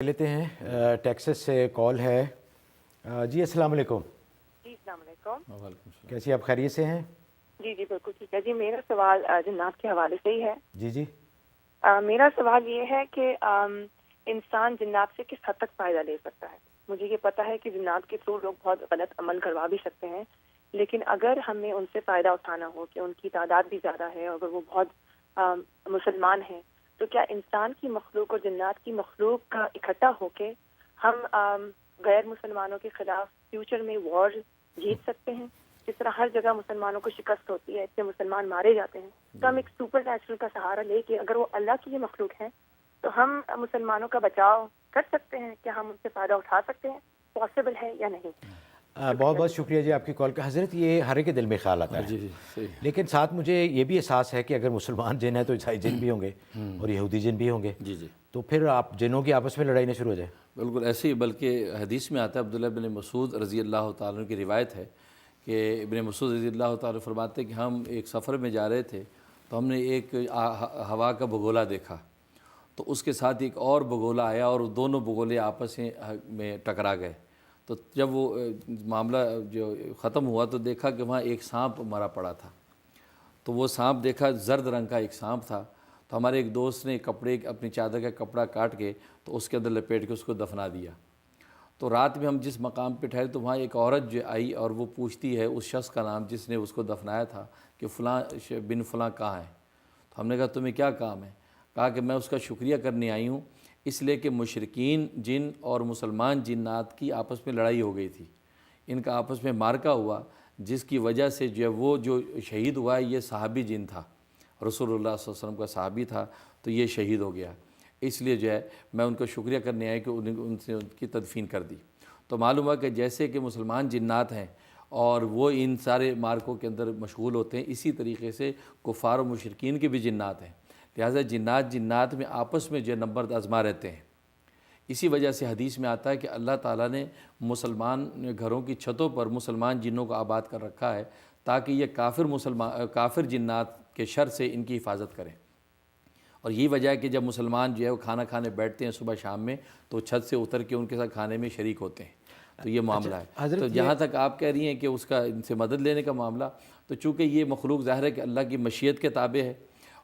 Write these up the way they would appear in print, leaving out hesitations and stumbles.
لیتے ہیں ٹیکساس سے کال ہے۔ جی السلام علیکم۔ جی السلام علیکم۔ وعلیکم السلام۔ کیسی آپ خیریت سے ہیں؟ جی بالکل ٹھیک ہے۔ جی میرا سوال جنات کے حوالے سے ہی ہے۔ جی میرا سوال یہ ہے کہ انسان جنات سے کس حد تک فائدہ لے سکتا ہے؟ مجھے یہ پتا ہے کہ جنات کے تھرو لوگ بہت غلط عمل کروا بھی سکتے ہیں، لیکن اگر ہمیں ان سے فائدہ اٹھانا ہو کہ ان کی تعداد بھی زیادہ ہے، اگر وہ بہت مسلمان ہیں، تو کیا انسان کی مخلوق اور جنات کی مخلوق کا اکٹھا ہو کے ہم غیر مسلمانوں کے خلاف فیوچر میں وار جیت سکتے ہیں؟ جس طرح ہر جگہ مسلمانوں کو شکست ہوتی ہے، اس سے مسلمان مارے جاتے ہیں، تو ہم ایک سپر نیچرل کا سہارا لے کے اگر وہ اللہ کی مخلوق ہیں تو ہم مسلمانوں کا بچاؤ کر سکتے ہیں؟ کیا ہم ان سے فائدہ اٹھا سکتے ہیں؟ پاسبل ہے یا نہیں؟ بہت بہت شکریہ جی آپ کی کال کا۔ حضرت یہ ہر ایک کے دل میں خیال آتا ہے، جی لیکن ساتھ مجھے یہ بھی احساس ہے کہ اگر مسلمان جن ہے تو عیسائی جن بھی ہوں گے اور یہودی جن بھی ہوں گے، جی تو پھر آپ جنوں کی آپس میں لڑائی نہ شروع ہو جائے۔ بالکل ایسے ہی، بلکہ حدیث میں آتا ہے، عبداللہ بن مسعود رضی اللہ تعالیٰ عنہ کی روایت ہے کہ ابن مسعود رضی اللہ تعالیٰ فرماتے ہیں کہ ہم ایک سفر میں جا رہے تھے تو ہم نے ایک ہوا کا بگولا دیکھا، تو اس کے ساتھ ایک اور بگولا آیا اور دونوں بگولے آپس میں ٹکرا گئے۔ تو جب وہ معاملہ جو ختم ہوا تو دیکھا کہ وہاں ایک سانپ مرا پڑا تھا، تو وہ سانپ دیکھا، زرد رنگ کا ایک سانپ تھا، تو ہمارے ایک دوست نے اپنی چادر کا کپڑا کاٹ کے تو اس کے اندر لپیٹ کے اس کو دفنا دیا۔ تو رات میں ہم جس مقام پہ ٹھہرے تو وہاں ایک عورت جو آئی اور وہ پوچھتی ہے اس شخص کا نام جس نے اس کو دفنایا تھا کہ فلاں بن فلاں کہاں ہے؟ تو ہم نے کہا تمہیں کیا کام ہے؟ کہا کہ میں اس کا شکریہ کرنے آئی ہوں، اس لیے کہ مشرکین جن اور مسلمان جنات کی آپس میں لڑائی ہو گئی تھی، ان کا آپس میں مارکا ہوا، جس کی وجہ سے وہ جو شہید ہوا ہے یہ صحابی جن تھا، رسول اللہ صلی اللہ علیہ وسلم کا صحابی تھا، تو یہ شہید ہو گیا، اس لیے میں ان کا شکریہ کرنے آیا کہ ان سے ان کی تدفین کر دی۔ تو معلوم ہوا کہ جیسے کہ مسلمان جنات ہیں اور وہ ان سارے مارکوں کے اندر مشغول ہوتے ہیں، اسی طریقے سے کفار و مشرکین کے بھی جنات ہیں، لہٰذا جنات میں آپس میں نمبر آزما رہتے ہیں۔ اسی وجہ سے حدیث میں آتا ہے کہ اللہ تعالیٰ نے مسلمان گھروں کی چھتوں پر مسلمان جنوں کو آباد کر رکھا ہے تاکہ یہ کافر جنات کے شر سے ان کی حفاظت کریں۔ اور یہی وجہ ہے کہ جب مسلمان وہ کھانا کھانے بیٹھتے ہیں صبح شام میں تو چھت سے اتر کے ان کے ساتھ کھانے میں شریک ہوتے ہیں، تو یہ معاملہ ہے۔ تو جہاں تک آپ کہہ رہی ہیں کہ اس کا ان سے مدد لینے کا معاملہ، تو چونکہ یہ مخلوق ظاہر ہے کہ اللہ کی مشیت کے تابع ہے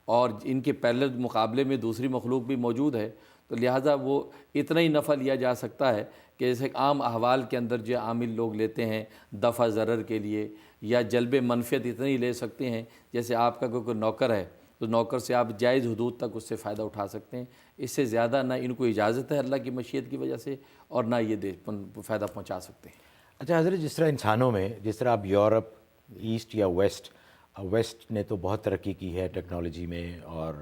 اور ان کے پہلے مقابلے میں دوسری مخلوق بھی موجود ہے، تو لہٰذا وہ اتنا ہی نفع لیا جا سکتا ہے کہ جیسے عام احوال کے اندر جو عامل لوگ لیتے ہیں دفع ضرر کے لیے یا جلب منفعت اتنی لے سکتے ہیں، جیسے آپ کا کوئی نوکر ہے تو نوکر سے آپ جائز حدود تک اس سے فائدہ اٹھا سکتے ہیں، اس سے زیادہ نہ ان کو اجازت ہے اللہ کی مشیت کی وجہ سے اور نہ یہ فائدہ پہنچا سکتے ہیں۔ اچھا حضرت، جس طرح انسانوں میں، جس طرح آپ یورپ، ایسٹ یا ویسٹ نے تو بہت ترقی کی ہے ٹیکنالوجی میں، اور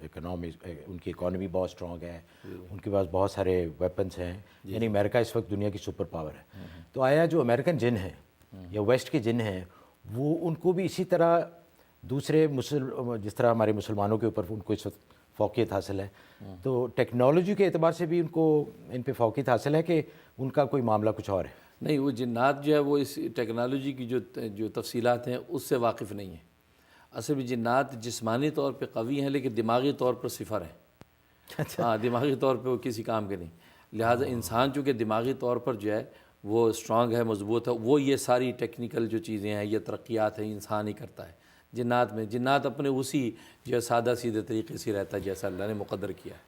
ان کی اکانومی بہت اسٹرانگ ہے، ان کے پاس بہت سارے ویپنز ہیں، یعنی امریکہ اس وقت دنیا کی سپر پاور ہے، تو آیا جو امریکن جن ہیں یا ویسٹ کے جن ہیں وہ ان کو بھی اسی طرح دوسرے جس طرح ہمارے مسلمانوں کے اوپر ان کو اس وقت فوقیت حاصل ہے، تو ٹیکنالوجی کے اعتبار سے بھی ان پہ فوقیت حاصل ہے کہ ان کا کوئی معاملہ کچھ اور ہے؟ نہیں، وہ جنات وہ اس ٹیکنالوجی کی جو تفصیلات ہیں اس سے واقف نہیں ہیں۔ اصل میں جنات جسمانی طور پہ قوی ہیں لیکن دماغی طور پر صفر ہیں۔ ہاں، دماغی طور پہ وہ کسی کام کے نہیں، لہٰذا انسان چونکہ دماغی طور پر وہ اسٹرانگ ہے، مضبوط ہے، وہ یہ ساری ٹیکنیکل جو چیزیں ہیں، یہ ترقیات ہیں، انسان ہی کرتا ہے۔ جنات اپنے اسی سادہ سیدھے طریقے سے رہتا ہے جیسا اللہ نے مقدر کیا ہے۔